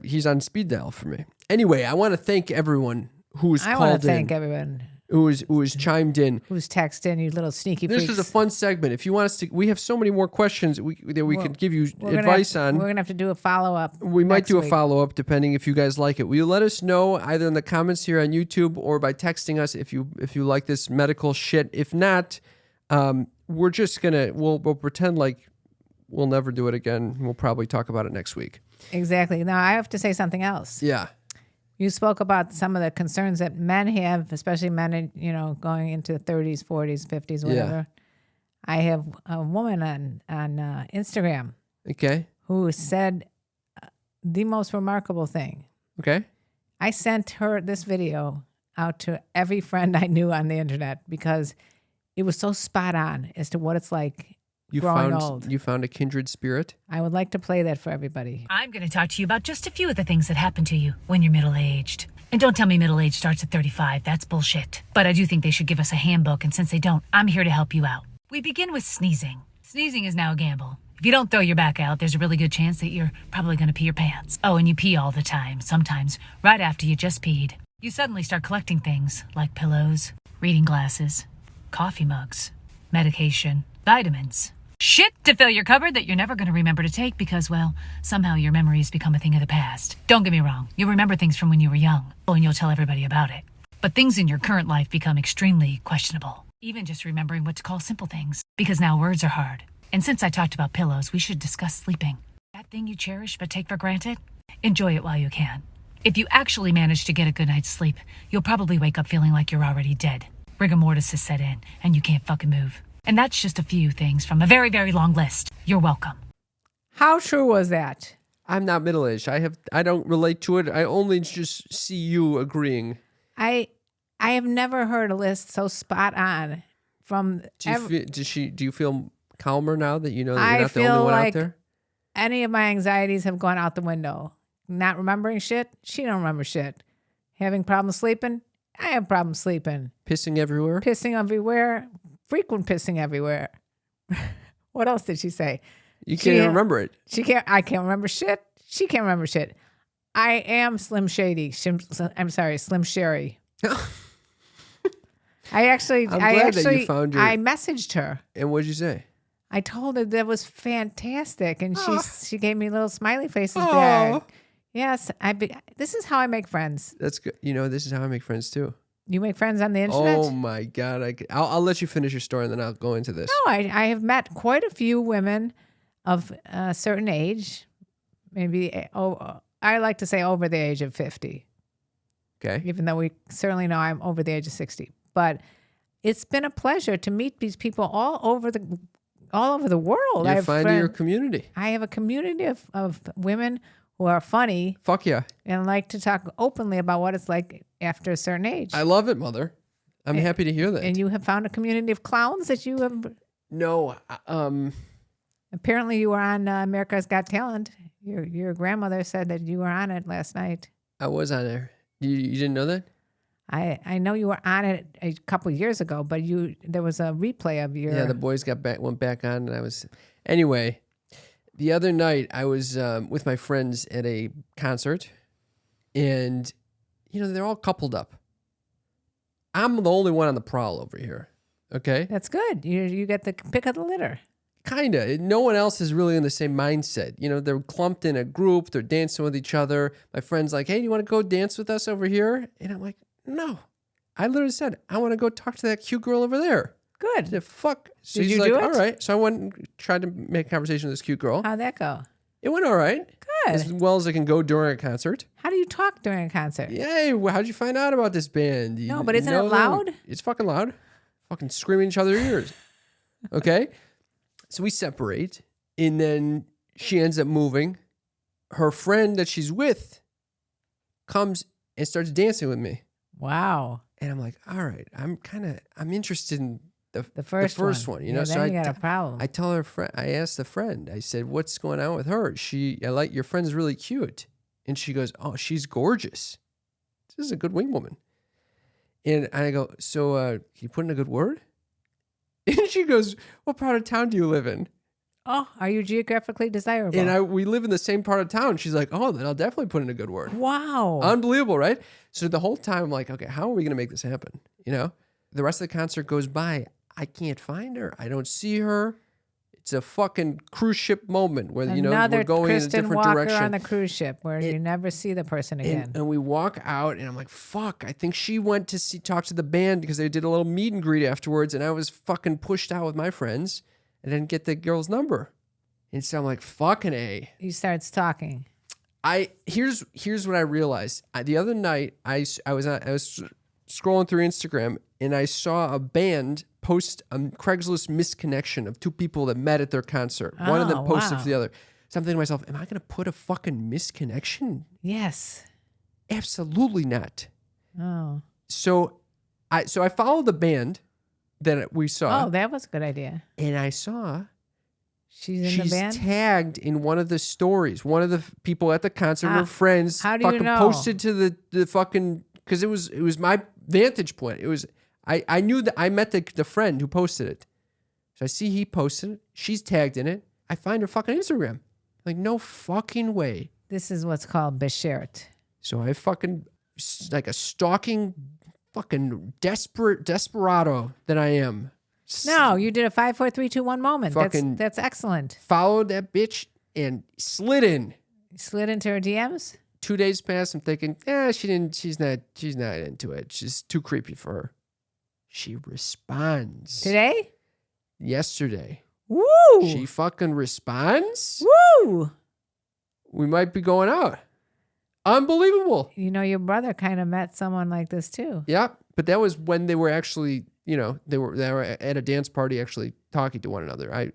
He's on speed dial for me. Anyway, I want to thank everyone who's called in. I want to thank everyone. Who is chimed in. Who's texted in, you little sneaky freaks. This is a fun segment. If you want us to, we have so many more questions that we could give you advice on. We're going to have to do a follow-up. We might do a follow-up depending if you guys like it. Will you let us know either in the comments here on YouTube or by texting us if you like this medical shit? If not, we're just going to, we'll pretend like we'll never do it again. We'll probably talk about it next week. Exactly. Now, I have to say something else. Yeah. You spoke about some of the concerns that men have, especially men, going into the 30s, 40s, 50s, whatever. Yeah. I have a woman on Instagram. Okay. Who said the most remarkable thing. Okay. I sent her this video out to every friend I knew on the internet because it was so spot on as to what it's like. You found a kindred spirit? I would like to play that for everybody. I'm going to talk to you about just a few of the things that happen to you when you're middle-aged. And don't tell me middle age starts at 35. That's bullshit. But I do think they should give us a handbook, and since they don't, I'm here to help you out. We begin with sneezing. Sneezing is now a gamble. If you don't throw your back out, there's a really good chance that you're probably going to pee your pants. Oh, and you pee all the time, sometimes right after you just peed. You suddenly start collecting things like pillows, reading glasses, coffee mugs, medication, vitamins. Shit to fill your cupboard that you're never going to remember to take because, well, somehow your memories become a thing of the past. Don't get me wrong. You'll remember things from when you were young. Oh, and you'll tell everybody about it. But things in your current life become extremely questionable. Even just remembering what to call simple things. Because now words are hard. And since I talked about pillows, we should discuss sleeping. That thing you cherish but take for granted? Enjoy it while you can. If you actually manage to get a good night's sleep, you'll probably wake up feeling like you're already dead. Rigor mortis has set in, and you can't fucking move. And that's just a few things from a very, very long list. You're welcome. How true was that? I'm not middle-aged. I don't relate to it. I only just see you agreeing. I have never heard a list so spot on from. Do you feel calmer now that you know that you're not the only one out there? Any of my anxieties have gone out the window. Not remembering shit. She don't remember shit. Having problems sleeping. I have problems sleeping. Pissing everywhere. Pissing everywhere. Frequent pissing everywhere. What else did she say? You can't even remember it. I can't remember shit. She can't remember shit. I am Slim Shady. I'm sorry, Slim Sherry. I glad that you found your... I messaged her. And what did you say? I told her that was fantastic, and she gave me little smiley faces back. Yes, this is how I make friends. That's good. This is how I make friends too. You make friends on the internet? Oh my God! I'll let you finish your story, and then I'll go into this. No, I have met quite a few women of a certain age, maybe. I like to say over the age of 50. Okay. Even though we certainly know I'm over the age of 60, but it's been a pleasure to meet these people all over the world. You're finding your community. I have a community of women who are funny. Fuck yeah. And like to talk openly about what it's like after a certain age. I love it, Mother. I'm happy to hear that. And you have found a community of clowns that you have... No. Apparently you were on America's Got Talent. Your grandmother said that you were on it last night. I was on there. You didn't know that? I know you were on it a couple of years ago, but there was a replay of your... Yeah, the boys went back on, and I was... Anyway, the other night I was with my friends at a concert, and they're all coupled up. I'm the only one on the prowl over here. Okay, that's good. You get the pick of the litter. Kinda. No one else is really in the same mindset. They're clumped in a group. They're dancing with each other. My friend's like, "Hey, do you want to go dance with us over here?" And I'm like, "No." I literally said, "I want to go talk to that cute girl over there." Good. The fuck. So Did she's you like, do it? All right. So I went and tried to make a conversation with this cute girl. How'd that go? It went all right. Good. As well as I can go during a concert. How do you talk during a concert? Yay. How'd you find out about this band? No, but isn't it loud? It's fucking loud. Fucking screaming each other's ears. Okay. So we separate, and then she ends up moving. Her friend that she's with comes and starts dancing with me. Wow. And I'm like, all right, I'm interested in the first one. Yeah, so then you got a problem. I tell her friend, I asked the friend, I said, what's going on with her? I like your friend's really cute. And she goes, oh, she's gorgeous. This is a good wing woman. And I go, so can you put in a good word? And she goes, what part of town do you live in? Oh, are you geographically desirable? And we live in the same part of town. She's like, oh, then I'll definitely put in a good word. Wow. Unbelievable, right? So the whole time I'm like, okay, how are we going to make this happen? The rest of the concert goes by. I can't find her. I don't see her. It's a fucking cruise ship moment where, we're going in a different Walker direction. On the cruise ship where you never see the person again. And we walk out and I'm like, fuck, I think she went to talk to the band because they did a little meet and greet afterwards. And I was fucking pushed out with my friends and didn't get the girl's number. And so I'm like, fucking A. You start stalking. Here's what I realized. The other night I was scrolling through Instagram and I saw a band post a Craigslist misconnection of two people that met at their concert. One of them posted for the other. So I'm thinking to myself, am I going to put a fucking misconnection? Yes. Absolutely not. Oh. So I followed the band that we saw. Oh, that was a good idea. And I saw she's in the band? Tagged in one of the stories. One of the people at the concert were friends. How do fucking you know? Posted to the fucking, because it was my vantage point. It was I knew that I met the friend who posted it. So I see he posted it. She's tagged in it. I find her fucking Instagram. Like, no fucking way. This is what's called beshert. So I fucking, like a stalking fucking desperado that I am. No, you did a 5, 4, 3, 2, 1 moment. That's excellent. Followed that bitch and slid in. Slid into her DMs? 2 days passed. I'm thinking, she's not into it. She's too creepy for her. She responds. Today? Yesterday. Woo! She fucking responds. Woo! We might be going out. Unbelievable. Your brother kind of met someone like this too. Yeah, but that was when they were actually, they were at a dance party actually talking to one another. I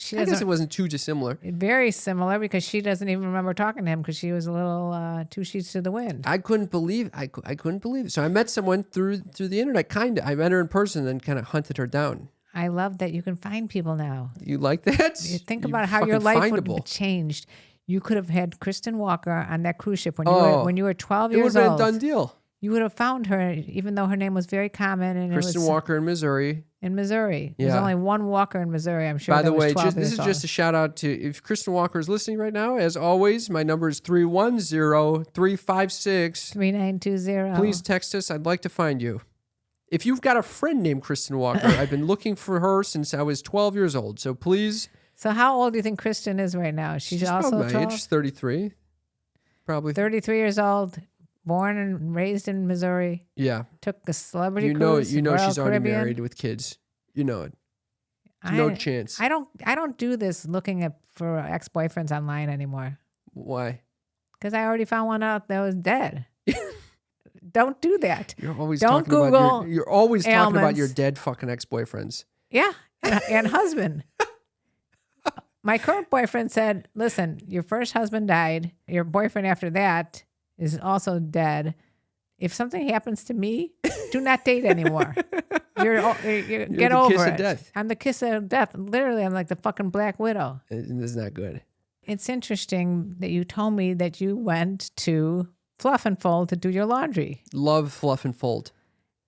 guess it wasn't too dissimilar. Very similar because she doesn't even remember talking to him because she was a little two sheets to the wind. I couldn't believe it. So I met someone through the internet, I met her in person and kind of hunted her down. I love that you can find people now. You like that? You think about how your life would have changed. You could have had Kristen Walker on that cruise ship when you were 12 years old. It would have been a done deal. You would have found her, even though her name was very common. And Kristen Walker in Missouri. There's only one Walker in Missouri, I'm sure. By the way, this is just a shout out to, if Kristen Walker is listening right now, as always, my number is 310-356. 3920. Please text us. I'd like to find you. If you've got a friend named Kristen Walker, I've been looking for her since I was 12 years old. So please. So how old do you think Kristen is right now? She's also about my age, 33. Probably 33 years old, born and raised in Missouri. Yeah. Took a celebrity cruise. You know Royal she's already Caribbean. married with kids. You know it. No chance. I don't do this looking for ex-boyfriends online anymore. Why? Because I already found one out that was dead. Don't do that. You're always Don't talking Google about you're always talking about your ailments. dead fucking ex-boyfriends. Yeah, and husband. My current boyfriend said, listen, your first husband died. Your boyfriend after that is also dead. If something happens to me, do not date anymore. You're get the over kiss it. of death. I'm the kiss of death. Literally, I'm like the fucking Black Widow. It's not good. It's interesting that you told me that you went to Fluff and Fold to do your laundry. Love Fluff and Fold.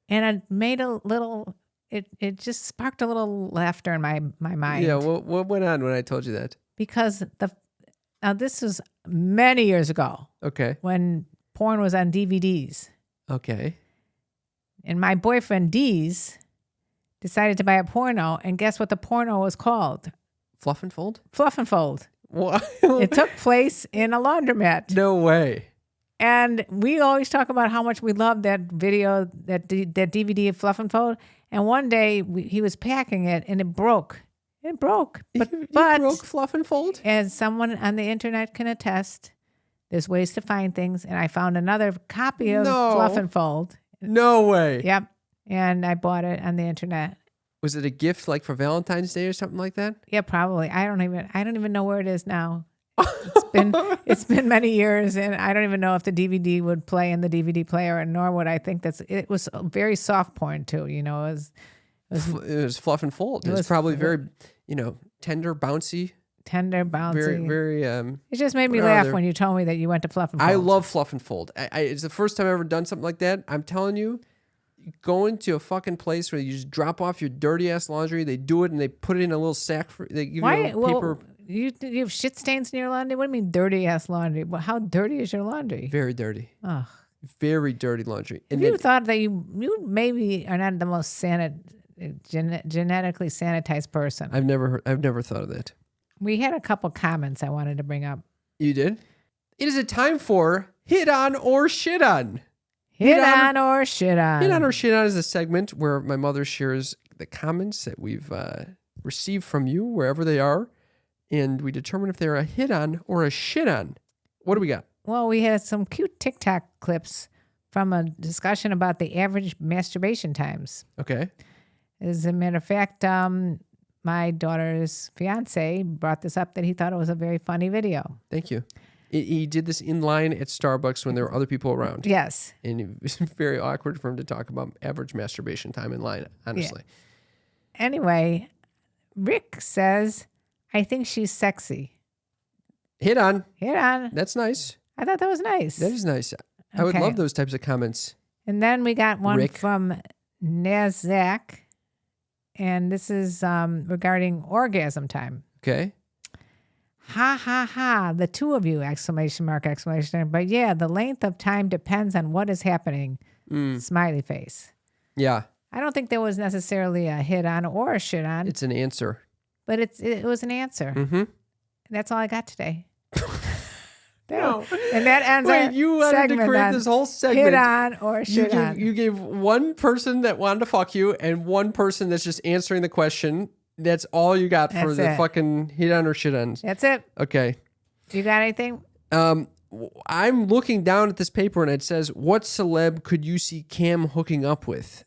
And it made a little, it just sparked a little laughter in my mind. Yeah, what went on when I told you that? Because now this was many years ago Okay. when porn was on DVDs. Okay. And my boyfriend Deez decided to buy a porno, and guess what the porno was called? Fluff and Fold? Fluff and Fold. What? It took place in a laundromat. No way. And we always talk about how much we love that video, that DVD of Fluff and Fold. And one day he was packing it and it broke. It broke. But You broke Fluff and Fold? as someone on the internet can attest, there's ways to find things. And I found another copy of Fluff and Fold. No way. Yep. And I bought it on the internet. Was it a gift like for Valentine's Day or something like that? Yeah, probably. I don't even know where it is now. It's been many years, and I don't even know if the DVD would play in the DVD player, nor would I think it was a very soft porn too. You know, it was Fluff and Fold. It was probably very, tender, bouncy. Tender, bouncy. Very, very. It just made me laugh when you told me that you went to Fluff and Fold. I love Fluff and Fold. It's the first time I've ever done something like that. I'm telling you, going to a fucking place where you just drop off your dirty ass laundry, they do it and they put it in a little sack. They give you a paper. You have shit stains in your laundry? What do you mean dirty ass laundry? Well, how dirty is your laundry? Very dirty. Ugh. Very dirty laundry. And you thought that you maybe are not the most genetically sanitized person. I've never thought of that. We had a couple comments I wanted to bring up. You did? It is a time for Hit On or Shit On. Hit on or shit on. Hit On or Shit On is a segment where my mother shares the comments that we've received from you, wherever they are, and we determine if they're a hit on or a shit on. What do we got? Well, we had some cute TikTok clips from a discussion about the average masturbation times. Okay. As a matter of fact, my daughter's fiance brought this up that he thought it was a very funny video. Thank you. He did this in line at Starbucks when there were other people around. Yes. And it was very awkward for him to talk about average masturbation time in line, honestly. Yeah. Anyway, Rick says, I think she's sexy. Hit on. Hit on. That's nice. I thought that was nice. That is nice. I would love those types of comments. And then we got one Rick. from Nazak. And this is regarding orgasm time. Okay. Ha, ha, ha. The two of you, exclamation mark, exclamation mark. But yeah, the length of time depends on what is happening. Smiley face. Yeah. I don't think there was necessarily a hit on or a shit on. It's an answer. But it was an answer. Mm-hmm. That's all I got today. No. And that ends our you wanted to create this whole segment. Hit on or shit on. You gave one person that wanted to fuck you and one person that's just answering the question. That's all you got for the fucking hit on or shit on. That's it. Okay. You got anything? I'm looking down at this paper and it says, what celeb could you see Cam hooking up with?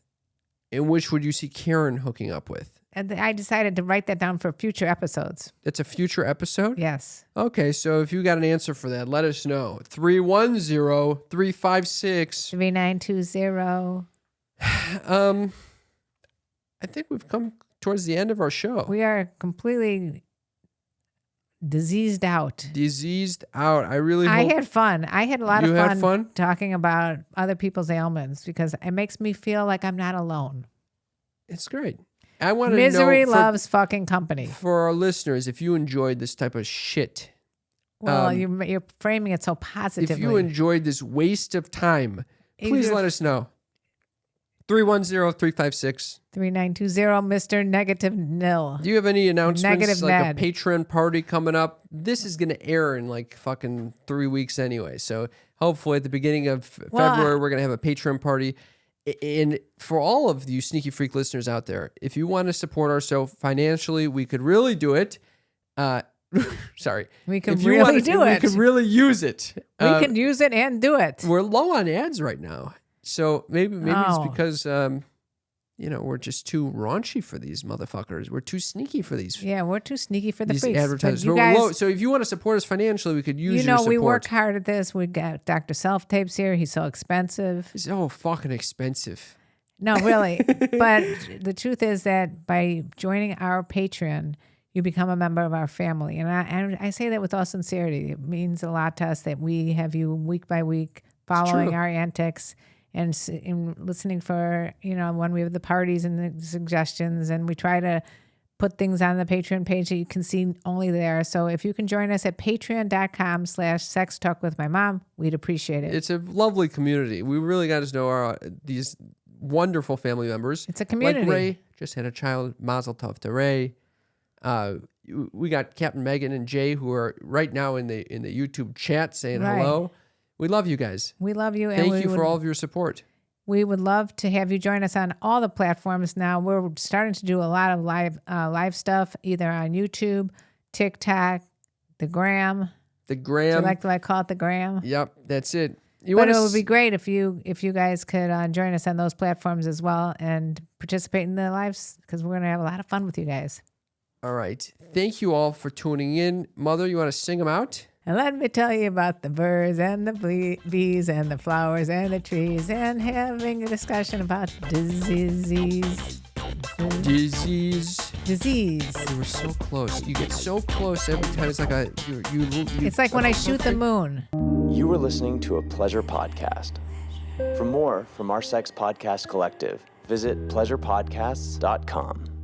And which would you see Karen hooking up with? And I decided to write that down for future episodes. It's a future episode? Yes. Okay, so if you got an answer for that, let us know. 310-356. 3920. I think we've come towards the end of our show. We are completely diseased out. Diseased out. I really hope. I had fun. I had a lot You of had fun talking about other people's ailments because it makes me feel like I'm not alone. It's great. I want to know. Misery loves fucking company. For our listeners, if you enjoyed this type of shit. Well, you're framing it so positively. If you enjoyed this waste of time, please let us know. 310-356. 3920, Mr. Negative Nil. Do you have any announcements? Negative like mad. a Patreon party coming up? This is going to air in like fucking 3 weeks anyway. So hopefully at the beginning of February, we're going to have a Patreon party. And for all of you Sneaky Freak listeners out there, if you want to support our show financially, we could really do it. Sorry. We could really do it. We could really use it. We can use it and do it. We're low on ads right now. So maybe it's because, we're just too raunchy for these motherfuckers. We're too sneaky for these. Yeah, we're too sneaky for the these freaks. advertisers. You guys, so if you want to support us financially, we could use your support. We work hard at this. We got Dr. Self Tapes here. He's so expensive. He's so fucking expensive. No, really. But the truth is that by joining our Patreon, you become a member of our family. And I say that with all sincerity. It means a lot to us that we have you week by week following our antics and listening for, when we have the parties and the suggestions. And we try to put things on the Patreon page that you can see only there. So if you can join us at patreon.com/sextalkwithmymom, we'd appreciate it. It's a lovely community. We really got to know these wonderful family members. It's a community. Like Ray just had a child, Mazel Tov to Ray. We got Captain Megan and Jay who are right now in the YouTube chat saying hello. We love you guys. We love you. Thank you for all of your support. We would love to have you join us on all the platforms now. We're starting to do a lot of live stuff, either on YouTube, TikTok, the Gram. The Gram. Do I call it the Gram? Yep, that's it. It would be great if you guys could join us on those platforms as well and participate in the lives, because we're going to have a lot of fun with you guys. All right. Thank you all for tuning in. Mother, you want to sing them out? And let me tell you about the birds and the bees and the flowers and the trees and having a discussion about disease. You were so close. You get so close every time. It's like it's like when I shoot the moon. You were listening to a Pleasure Podcast. For more from our Sex Podcast Collective, visit pleasurepodcasts.com.